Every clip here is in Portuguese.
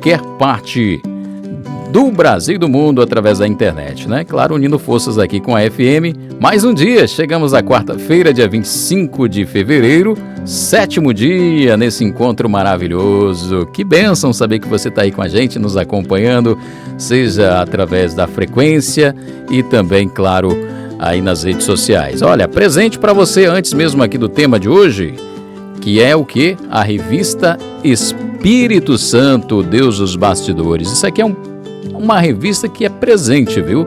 qualquer parte do Brasil e do mundo através da internet, né? Claro, unindo forças aqui com a FM. Mais um dia, chegamos à quarta-feira, dia 25 de fevereiro, 7º dia nesse encontro maravilhoso. Que bênção saber que você está aí com a gente, nos acompanhando, seja através da frequência e também, claro, aí nas redes sociais. Olha, presente para você antes mesmo aqui do tema de hoje, que é o quê? A revista Espírito Santo, Deus dos Bastidores. Isso aqui é uma revista que é presente, viu?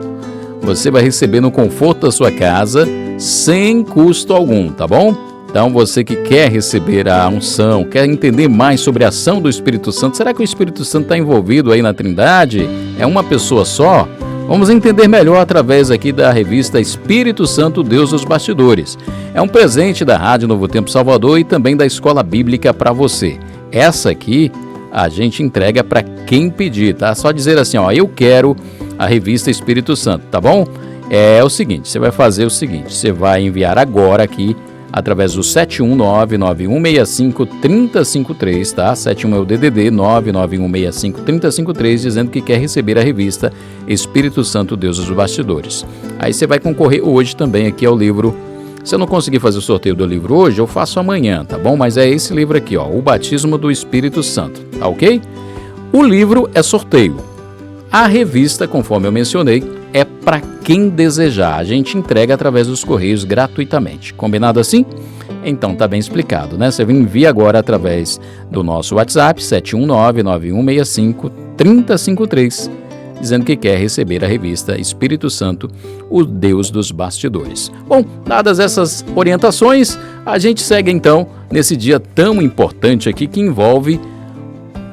Você vai receber no conforto da sua casa, sem custo algum, tá bom? Então, você que quer receber a unção, quer entender mais sobre a ação do Espírito Santo, será que o Espírito Santo está envolvido aí na Trindade? É uma pessoa só? Vamos entender melhor através aqui da revista Espírito Santo, Deus dos Bastidores. É um presente da Rádio Novo Tempo Salvador e também da Escola Bíblica para você. Essa aqui a gente entrega para quem pedir, tá? Só dizer assim, ó, eu quero a revista Espírito Santo, tá bom? É o seguinte, você vai fazer o seguinte, você vai enviar agora aqui através do 719-9165-3053, tá? 71 é o DDD, 99165-3053, dizendo que quer receber a revista Espírito Santo, Deus dos Bastidores. Aí você vai concorrer hoje também aqui ao livro. Se eu não conseguir fazer o sorteio do livro hoje, eu faço amanhã, tá bom? Mas é esse livro aqui, ó, O Batismo do Espírito Santo, tá ok? O livro é sorteio. A revista, conforme eu mencionei, é para quem desejar. A gente entrega através dos correios gratuitamente. Combinado assim? Então tá bem explicado, né? Você envia agora através do nosso WhatsApp, 719-9165-3053, dizendo que quer receber a revista Espírito Santo, o Deus dos Bastidores. Bom, dadas essas orientações, a gente segue então nesse dia tão importante aqui que envolve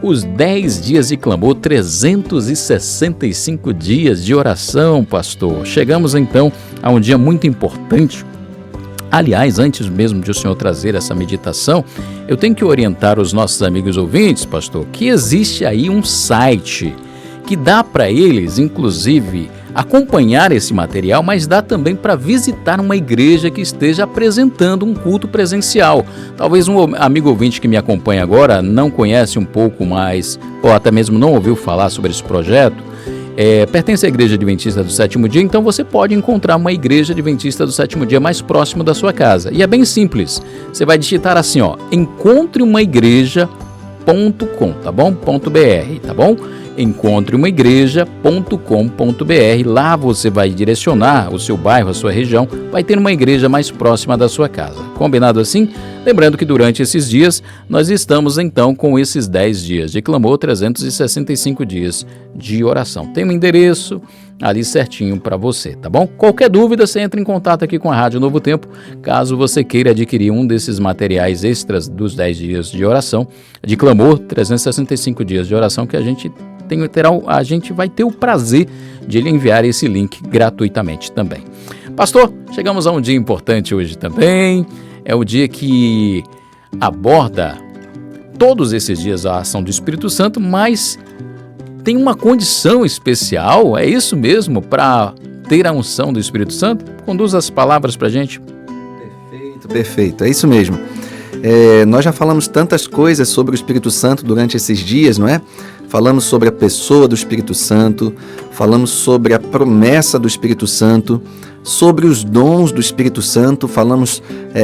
os 10 dias de clamor, 365 dias de oração, pastor. Chegamos então a um dia muito importante. Aliás, antes mesmo de o senhor trazer essa meditação, eu tenho que orientar os nossos amigos ouvintes, pastor, que existe aí um site que dá para eles, inclusive, acompanhar esse material, mas dá também para visitar uma igreja que esteja apresentando um culto presencial. Talvez um amigo ouvinte que me acompanha agora não conhece um pouco mais, ou até mesmo não ouviu falar sobre esse projeto, pertence à Igreja Adventista do Sétimo Dia, então você pode encontrar uma Igreja Adventista do Sétimo Dia mais próximo da sua casa. E é bem simples, você vai digitar assim, ó, encontreumaigreja.com, tá bom? .br, tá bom? encontreumaigreja.com.br. Lá você vai direcionar o seu bairro, a sua região, vai ter uma igreja mais próxima da sua casa. Combinado assim? Lembrando que durante esses dias, nós estamos então com esses 10 dias de clamor, 365 dias de oração. Tem um endereço ali certinho para você, tá bom? Qualquer dúvida, você entra em contato aqui com a Rádio Novo Tempo, caso você queira adquirir um desses materiais extras dos 10 dias de oração, de clamor, 365 dias de oração, que a gente vai ter o prazer de lhe enviar esse link gratuitamente também. Pastor, chegamos a um dia importante hoje também, é o dia que aborda todos esses dias a ação do Espírito Santo, mas tem uma condição especial, é isso mesmo, para ter a unção do Espírito Santo? Conduz as palavras para a gente. Perfeito, é isso mesmo. Nós já falamos tantas coisas sobre o Espírito Santo durante esses dias, não é? Falamos sobre a pessoa do Espírito Santo, falamos sobre a promessa do Espírito Santo, sobre os dons do Espírito Santo, falamos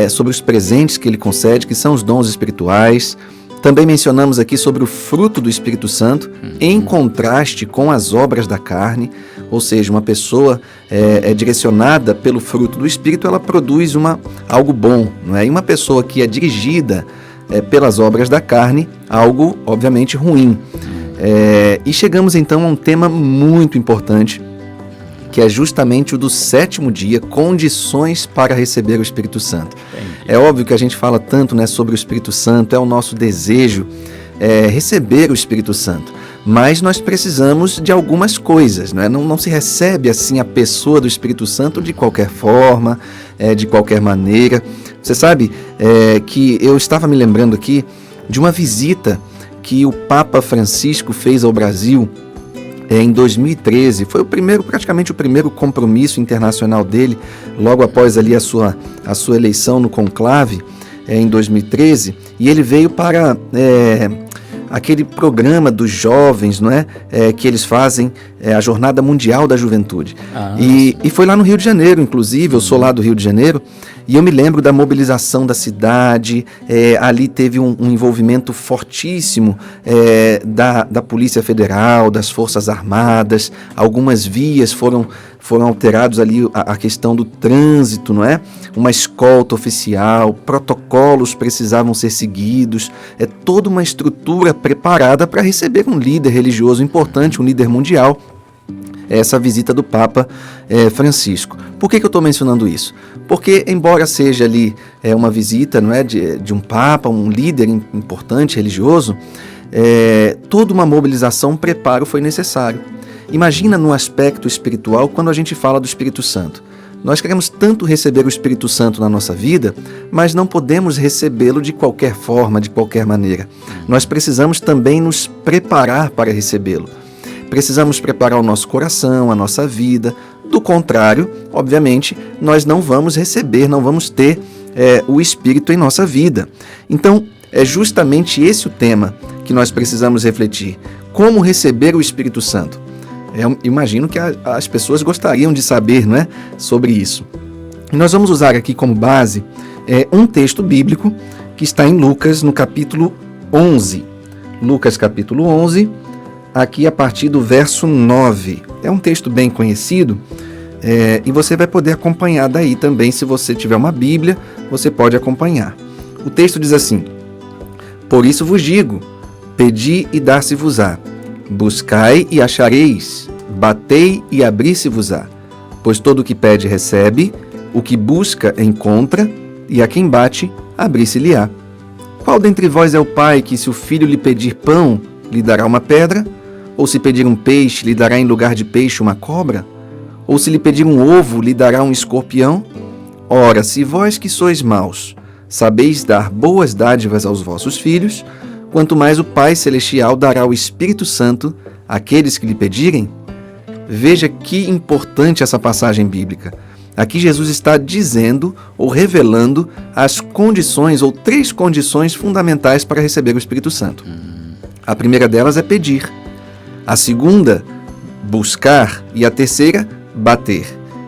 sobre os presentes que ele concede, que são os dons espirituais. Também mencionamos aqui sobre o fruto do Espírito Santo, em contraste com as obras da carne, ou seja, uma pessoa é direcionada pelo fruto do Espírito, ela produz algo bom, não é? E uma pessoa que é dirigida pelas obras da carne, algo obviamente ruim. E chegamos então a um tema muito importante, que é justamente o do 7º dia, condições para receber o Espírito Santo. É óbvio que a gente fala tanto, né, sobre o Espírito Santo, é o nosso desejo receber o Espírito Santo, mas nós precisamos de algumas coisas, né? Não se recebe assim a pessoa do Espírito Santo de qualquer forma, de qualquer maneira. Você sabe que eu estava me lembrando aqui de uma visita que o Papa Francisco fez ao Brasil em 2013. Foi praticamente o primeiro compromisso internacional dele, logo após ali a sua eleição no conclave, em 2013, e ele veio para aquele programa dos jovens, não é? Que eles fazem a Jornada Mundial da Juventude. E foi lá no Rio de Janeiro, inclusive, eu sou lá do Rio de Janeiro, e eu me lembro da mobilização da cidade. Ali teve um envolvimento fortíssimo da Polícia Federal, das Forças Armadas. Algumas vias foram alterados ali, a questão do trânsito, não é? Uma escolta oficial, protocolos precisavam ser seguidos, toda uma estrutura preparada para receber um líder religioso importante, um líder mundial, essa visita do Papa Francisco. Por que eu estou mencionando isso? Porque, embora seja ali uma visita, não é, de um Papa, um líder importante religioso, toda uma mobilização, um preparo foi necessário. Imagina no aspecto espiritual quando a gente fala do Espírito Santo. Nós queremos tanto receber o Espírito Santo na nossa vida, mas não podemos recebê-lo de qualquer forma, de qualquer maneira. Nós precisamos também nos preparar para recebê-lo. Precisamos preparar o nosso coração, a nossa vida. Do contrário, obviamente, nós não vamos receber, não vamos ter o Espírito em nossa vida. Então, é justamente esse o tema que nós precisamos refletir. Como receber o Espírito Santo? Eu imagino que as pessoas gostariam de saber, não é, sobre isso. E nós vamos usar aqui como base um texto bíblico que está em Lucas, no capítulo 11. Lucas, capítulo 11, aqui a partir do verso 9. É um texto bem conhecido e você vai poder acompanhar daí também. Se você tiver uma Bíblia, você pode acompanhar. O texto diz assim: Por isso vos digo, pedi e dar-se-vos-á. Buscai e achareis, batei e abri-se-vos-á. Pois todo o que pede recebe, o que busca encontra, e a quem bate, abri-se-lhe-á. Qual dentre vós é o pai que, se o filho lhe pedir pão, lhe dará uma pedra? Ou se pedir um peixe, lhe dará em lugar de peixe uma cobra? Ou se lhe pedir um ovo, lhe dará um escorpião? Ora, se vós que sois maus, sabeis dar boas dádivas aos vossos filhos, quanto mais o Pai Celestial dará o Espírito Santo àqueles que lhe pedirem? Veja que importante essa passagem bíblica. Aqui Jesus está dizendo ou revelando as condições ou 3 condições fundamentais para receber o Espírito Santo. A primeira delas é pedir. A segunda, buscar. E a terceira, bater.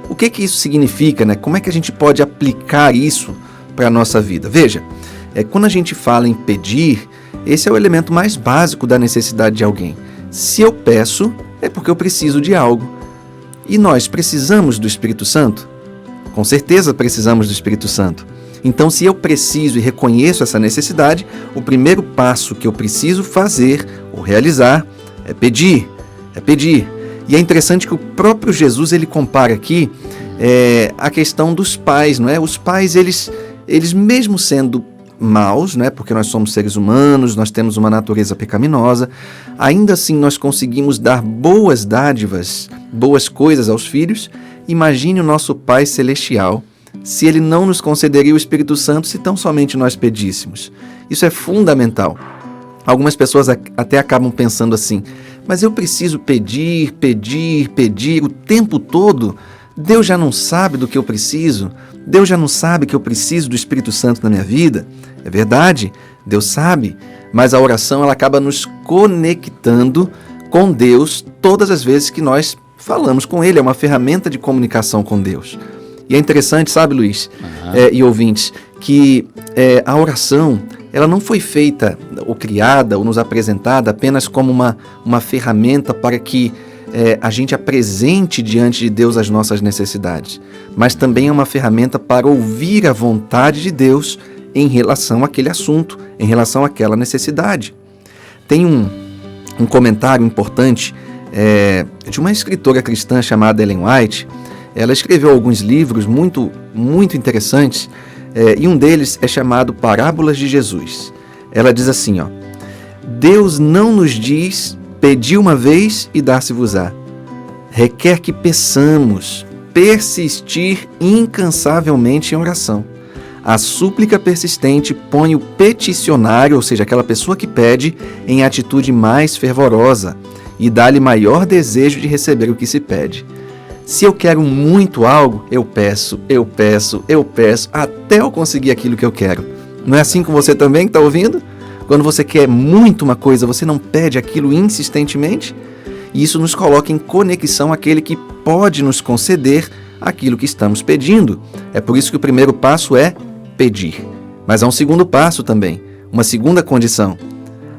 O que isso significa, né? Como é que a gente pode aplicar isso para a nossa vida? Veja, quando a gente fala em pedir, esse é o elemento mais básico da necessidade de alguém. Se eu peço, é porque eu preciso de algo. E nós precisamos do Espírito Santo? Com certeza precisamos do Espírito Santo. Então, se eu preciso e reconheço essa necessidade, o primeiro passo que eu preciso fazer ou realizar é pedir. E é interessante que o próprio Jesus ele compara aqui a questão dos pais, não é? Os pais, eles mesmo sendo maus, né? Porque nós somos seres humanos, nós temos uma natureza pecaminosa, ainda assim nós conseguimos dar boas dádivas, boas coisas aos filhos. Imagine o nosso Pai Celestial se Ele não nos concederia o Espírito Santo se tão somente nós pedíssemos. Isso é fundamental. Algumas pessoas até acabam pensando assim: mas eu preciso pedir o tempo todo? Deus já não sabe do que eu preciso? Deus já não sabe que eu preciso do Espírito Santo na minha vida? É verdade, Deus sabe, mas a oração ela acaba nos conectando com Deus todas as vezes que nós falamos com Ele. É uma ferramenta de comunicação com Deus. E é interessante, sabe, Luiz, e ouvintes, que a oração ela não foi feita ou criada ou nos apresentada apenas como uma ferramenta para que a gente apresente diante de Deus as nossas necessidades, mas também é uma ferramenta para ouvir a vontade de Deus em relação àquele assunto, em relação àquela necessidade. Tem um comentário importante de uma escritora cristã chamada Ellen White. Ela escreveu alguns livros muito, muito interessantes, e um deles é chamado Parábolas de Jesus. Ela diz assim, Deus não nos diz: pedi uma vez e dar-se-vos-á. Requer que peçamos, persistir incansavelmente em oração. A súplica persistente põe o peticionário, ou seja, aquela pessoa que pede, em atitude mais fervorosa e dá-lhe maior desejo de receber o que se pede. Se eu quero muito algo, eu peço, até eu conseguir aquilo que eu quero. Não é assim com você também que está ouvindo? Quando você quer muito uma coisa, você não pede aquilo insistentemente? E isso nos coloca em conexão àquele que pode nos conceder aquilo que estamos pedindo. É por isso que o primeiro passo é pedir. Mas há um segundo passo também, uma segunda condição.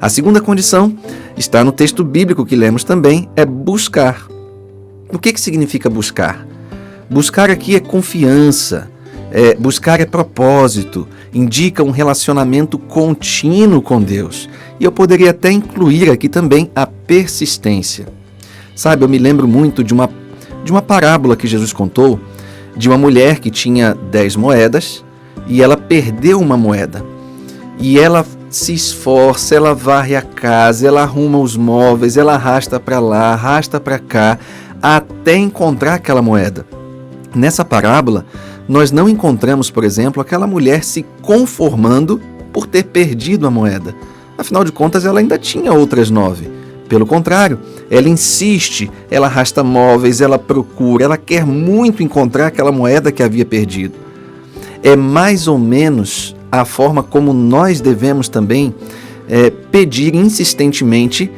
A segunda condição está no texto bíblico que lemos também, é buscar. O que significa buscar? Buscar aqui é confiança, buscar é propósito, indica um relacionamento contínuo com Deus. E eu poderia até incluir aqui também a persistência. Sabe, eu me lembro muito de uma parábola que Jesus contou, de uma mulher que tinha 10 moedas e ela perdeu uma moeda. E ela se esforça, ela varre a casa, ela arruma os móveis, ela arrasta para lá, arrasta para cá, até encontrar aquela moeda. Nessa parábola, nós não encontramos, por exemplo, aquela mulher se conformando por ter perdido a moeda. Afinal de contas, ela ainda tinha outras 9. Pelo contrário, ela insiste, ela arrasta móveis, ela procura, ela quer muito encontrar aquela moeda que havia perdido. É mais ou menos a forma como nós devemos também pedir insistentemente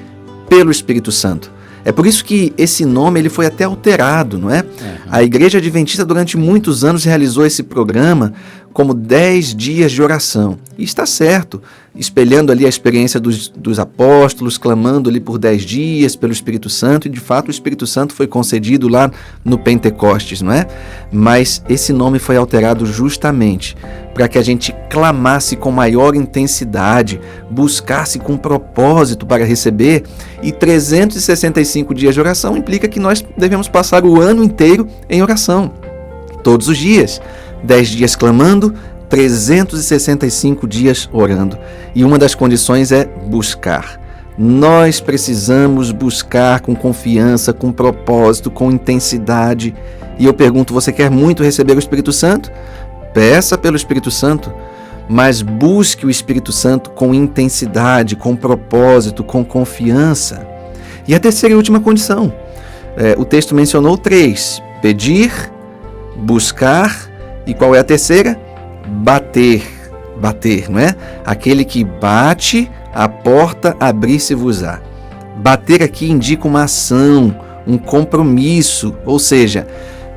pelo Espírito Santo. É por isso que esse nome ele foi até alterado, não é? A Igreja Adventista durante muitos anos realizou esse programa como 10 dias de oração. E está certo, espelhando ali a experiência dos apóstolos, clamando ali por 10 dias pelo Espírito Santo, e de fato o Espírito Santo foi concedido lá no Pentecostes, não é? Mas esse nome foi alterado justamente para que a gente clamasse com maior intensidade, buscasse com propósito para receber, e 365 dias de oração implica que nós devemos passar o ano inteiro em oração, todos os dias. 10 dias clamando, 365 dias orando. E uma das condições é buscar. Nós precisamos buscar com confiança, com propósito, com intensidade. E eu pergunto, você quer muito receber o Espírito Santo? Peça pelo Espírito Santo, mas busque o Espírito Santo com intensidade, com propósito, com confiança. E a terceira e última condição. O texto mencionou 3. Pedir, buscar. E qual é a terceira? Bater, não é? Aquele que bate, a porta abrir-se-vos-á. Bater aqui indica uma ação, um compromisso, ou seja,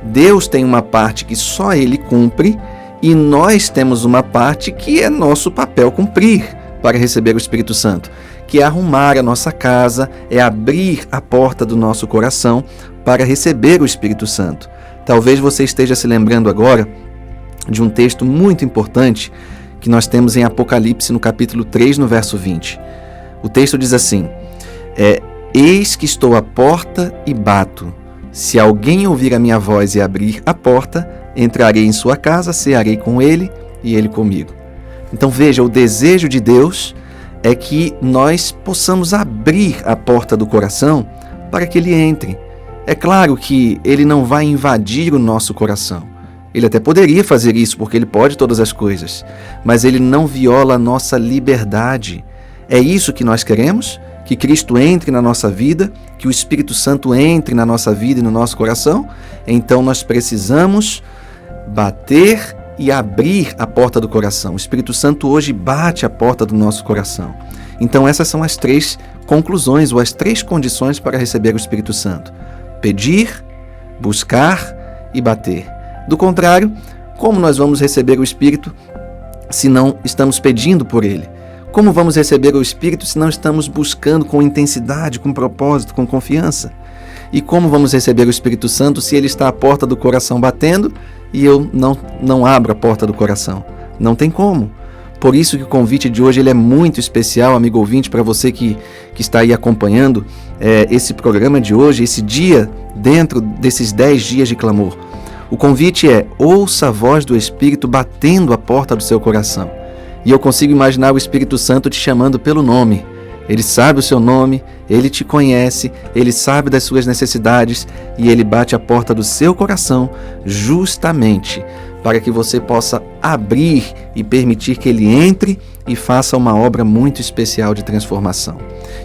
Deus tem uma parte que só Ele cumpre e nós temos uma parte que é nosso papel cumprir para receber o Espírito Santo, que é arrumar a nossa casa, é abrir a porta do nosso coração para receber o Espírito Santo. Talvez você esteja se lembrando agora de um texto muito importante que nós temos em Apocalipse, no capítulo 3, no verso 20. O texto diz assim: Eis que estou à porta e bato. Se alguém ouvir a minha voz e abrir a porta, entrarei em sua casa, cearei com ele e ele comigo. Então veja, o desejo de Deus é que nós possamos abrir a porta do coração para que ele entre. É claro que ele não vai invadir o nosso coração. Ele até poderia fazer isso, porque ele pode todas as coisas, mas ele não viola a nossa liberdade. É isso que nós queremos? Que Cristo entre na nossa vida, que o Espírito Santo entre na nossa vida e no nosso coração? Então nós precisamos bater e abrir a porta do coração. O Espírito Santo hoje bate a porta do nosso coração. Então essas são as 3 conclusões, ou as 3 condições para receber o Espírito Santo: pedir, buscar e bater. Do contrário, como nós vamos receber o Espírito se não estamos pedindo por Ele? Como vamos receber o Espírito se não estamos buscando com intensidade, com propósito, com confiança? E como vamos receber o Espírito Santo se Ele está à porta do coração batendo e eu não abro a porta do coração? Não tem como. Por isso que o convite de hoje ele é muito especial, amigo ouvinte, para você que está aí acompanhando esse programa de hoje, esse dia dentro desses 10 dias de clamor. O convite é: ouça a voz do Espírito batendo a porta do seu coração. E eu consigo imaginar o Espírito Santo te chamando pelo nome. Ele sabe o seu nome, ele te conhece, ele sabe das suas necessidades e ele bate a porta do seu coração justamente para que você possa abrir e permitir que ele entre e faça uma obra muito especial de transformação.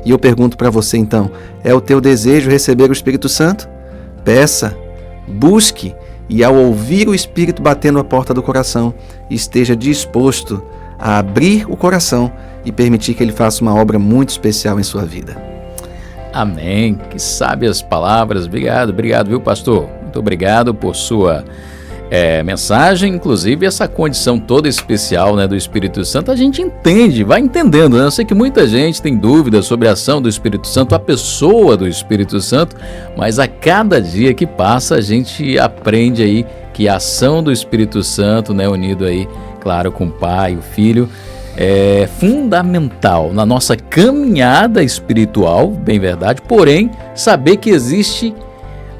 E eu pergunto para você então, é o teu desejo receber o Espírito Santo? Peça, busque. E ao ouvir o Espírito batendo a porta do coração, esteja disposto a abrir o coração e permitir que Ele faça uma obra muito especial em sua vida. Amém. Que sábias palavras. Obrigado, viu, pastor? Muito obrigado por sua mensagem, inclusive essa condição toda especial, né, do Espírito Santo, a gente entende, vai entendendo, né? Eu sei que muita gente tem dúvidas sobre a ação do Espírito Santo, a pessoa do Espírito Santo, mas a cada dia que passa a gente aprende aí que a ação do Espírito Santo, né, unido aí, claro, com o Pai, o Filho, é fundamental na nossa caminhada espiritual, bem verdade, porém, saber que existe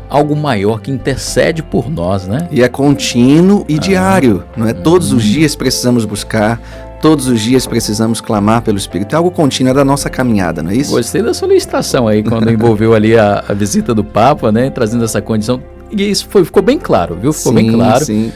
algo maior que intercede por nós, né? E é contínuo e diário, não é? Todos os dias precisamos buscar, todos os dias precisamos clamar pelo Espírito. É algo contínuo, é da nossa caminhada, não é isso? Gostei da solicitação aí, quando envolveu ali a visita do Papa, né? Trazendo essa condição. E isso ficou bem claro, viu? Ficou bem claro. Sim.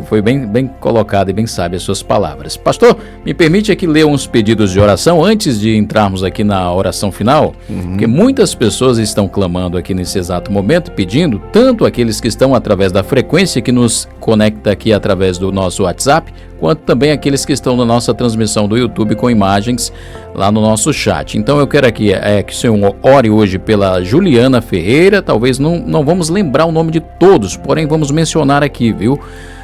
Foi bem colocado e bem sábio as suas palavras. Pastor, me permite aqui ler uns pedidos de oração antes de entrarmos aqui na oração final, porque muitas pessoas estão clamando aqui nesse exato momento, pedindo, tanto aqueles que estão através da frequência que nos conecta aqui através do nosso WhatsApp, quanto também aqueles que estão na nossa transmissão do YouTube com imagens lá no nosso chat. Então eu quero aqui que o Senhor ore hoje pela Juliana Ferreira, talvez não vamos lembrar o nome de todos, porém vamos mencionar aqui, viu?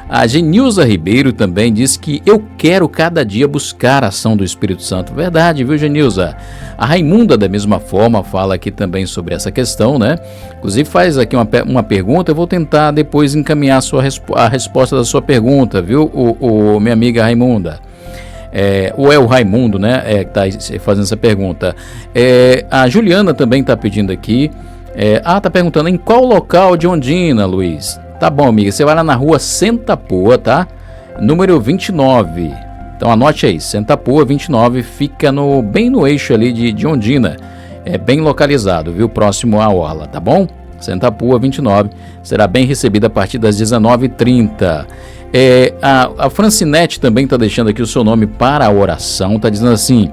A Genilza Ribeiro também diz que eu quero cada dia buscar a ação do Espírito Santo. Verdade, viu, Genilza? A Raimunda, da mesma forma, fala aqui também sobre essa questão, né? Inclusive faz aqui uma pergunta, eu vou tentar depois encaminhar a resposta da sua pergunta, viu, minha amiga Raimunda. Ou é o Raimundo, né, que está fazendo essa pergunta. A Juliana também está pedindo aqui. Está perguntando em qual local de Ondina, Luiz? Tá bom, amiga, você vai lá na rua Senta Poa, tá? Número 29. Então anote aí, Senta Poa 29, fica bem no eixo ali de Ondina. É bem localizado, viu? Próximo à orla, tá bom? Senta Poa 29, será bem recebida a partir das 19h30. A Francinete também está deixando aqui o seu nome para a oração, está dizendo assim,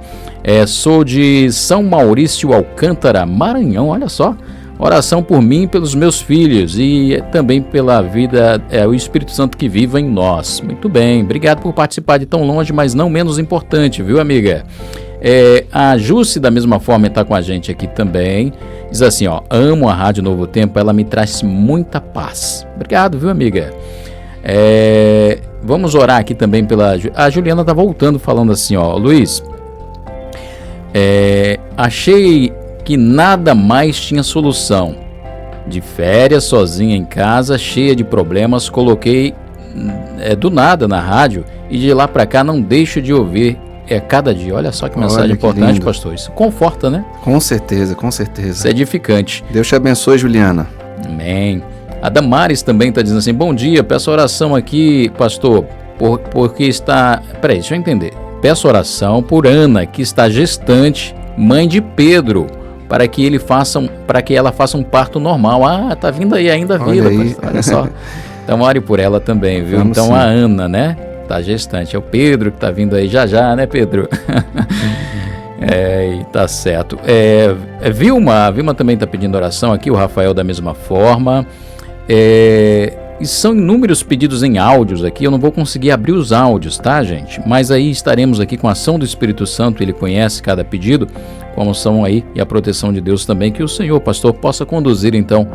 sou de São Maurício Alcântara, Maranhão, olha só. Oração por mim e pelos meus filhos e também pela vida, o Espírito Santo que vive em nós. Muito bem, obrigado por participar de tão longe, mas não menos importante, viu, amiga? A Jusce, da mesma forma, está com a gente aqui também. Diz assim, amo a Rádio Novo Tempo, ela me traz muita paz. Obrigado, viu, amiga? Vamos orar aqui também pela... A Juliana está voltando falando assim, Luiz, achei que nada mais tinha solução. De férias, sozinha em casa, cheia de problemas, coloquei do nada na rádio e de lá pra cá não deixo de ouvir cada dia. Olha só que mensagem importante, pastor. Isso conforta, né? Com certeza, com certeza. Isso é edificante. Deus te abençoe, Juliana. Amém. A Damares também está dizendo assim, bom dia, peço oração aqui, pastor, porque está... Peraí, deixa eu entender. Peço oração por Ana, que está gestante, mãe de Pedro, para que ela faça um parto normal. Tá vindo aí ainda a vida, olha só. Então ore por ela também, viu? Vamos, então sim. A Ana, né? Tá gestante. É o Pedro que tá vindo aí já, né, Pedro? E tá certo. Vilma também tá pedindo oração aqui, o Rafael da mesma forma. E são inúmeros pedidos em áudios aqui, eu não vou conseguir abrir os áudios, tá, gente? Mas aí estaremos aqui com a ação do Espírito Santo, ele conhece cada pedido, como são aí, e a proteção de Deus também, que o Senhor, pastor, possa conduzir, então,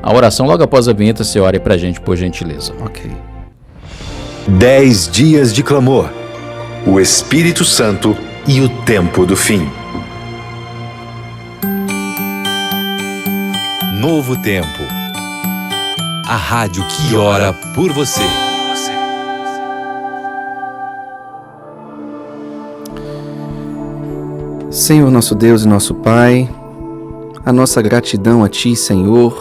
a oração. Logo após a vinheta, você ore pra gente, por gentileza. Ok. 10 dias de clamor, o Espírito Santo e o tempo do fim. Novo Tempo. A rádio que ora por você. Senhor, nosso Deus e nosso Pai, a nossa gratidão a Ti, Senhor,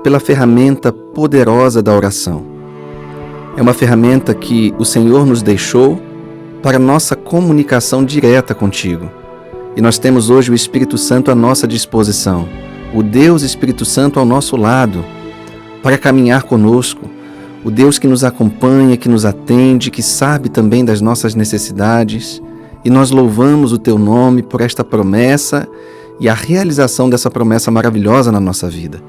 pela ferramenta poderosa da oração. É uma ferramenta que o Senhor nos deixou para nossa comunicação direta contigo. E nós temos hoje o Espírito Santo à nossa disposição, o Deus Espírito Santo ao nosso lado, para caminhar conosco, o Deus que nos acompanha, que nos atende, que sabe também das nossas necessidades, e nós louvamos o Teu nome por esta promessa e a realização dessa promessa maravilhosa na nossa vida.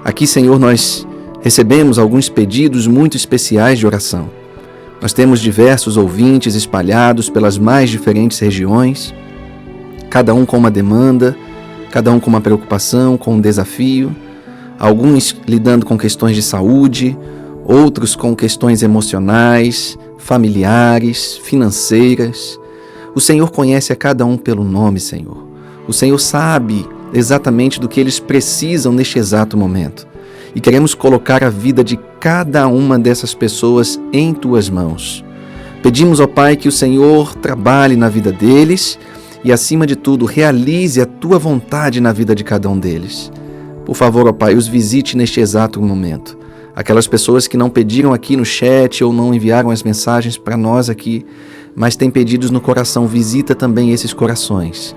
Aqui, Senhor, nós recebemos alguns pedidos muito especiais de oração. Nós temos diversos ouvintes espalhados pelas mais diferentes regiões, cada um com uma demanda, cada um com uma preocupação, com um desafio, alguns lidando com questões de saúde, outros com questões emocionais, familiares, financeiras. O Senhor conhece a cada um pelo nome, Senhor. O Senhor sabe exatamente do que eles precisam neste exato momento. E queremos colocar a vida de cada uma dessas pessoas em Tuas mãos. Pedimos, ó Pai, que o Senhor trabalhe na vida deles e, acima de tudo, realize a Tua vontade na vida de cada um deles. Por favor, ó Pai, os visite neste exato momento. Aquelas pessoas que não pediram aqui no chat ou não enviaram as mensagens para nós aqui, mas têm pedidos no coração, visita também esses corações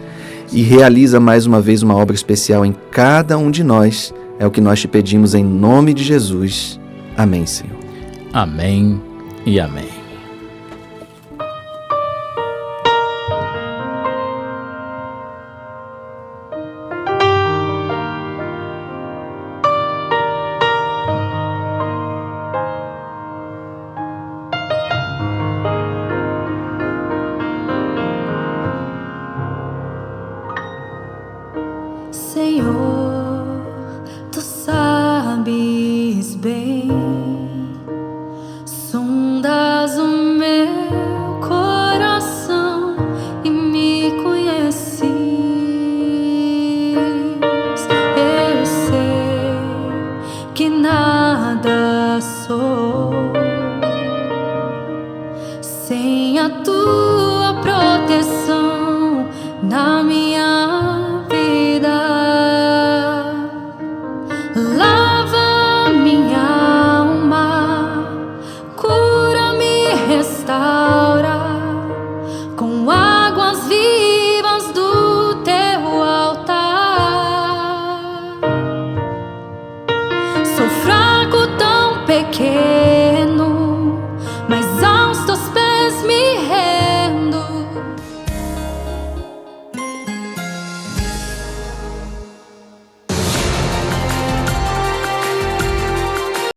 e realiza mais uma vez uma obra especial em cada um de nós. É o que nós te pedimos em nome de Jesus. Amém, Senhor. Amém e amém. Senhor,